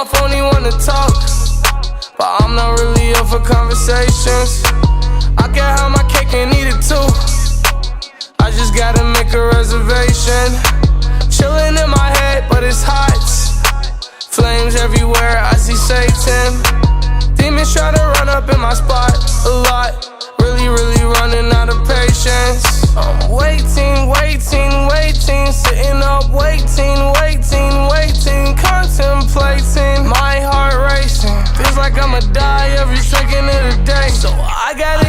mouth only wanna talk, but I'm not really up for conversations. I can have my cake and eat it too. I just gotta make a reservation. Chillin' in my head, but it's hot. Flames everywhere, I see Satan.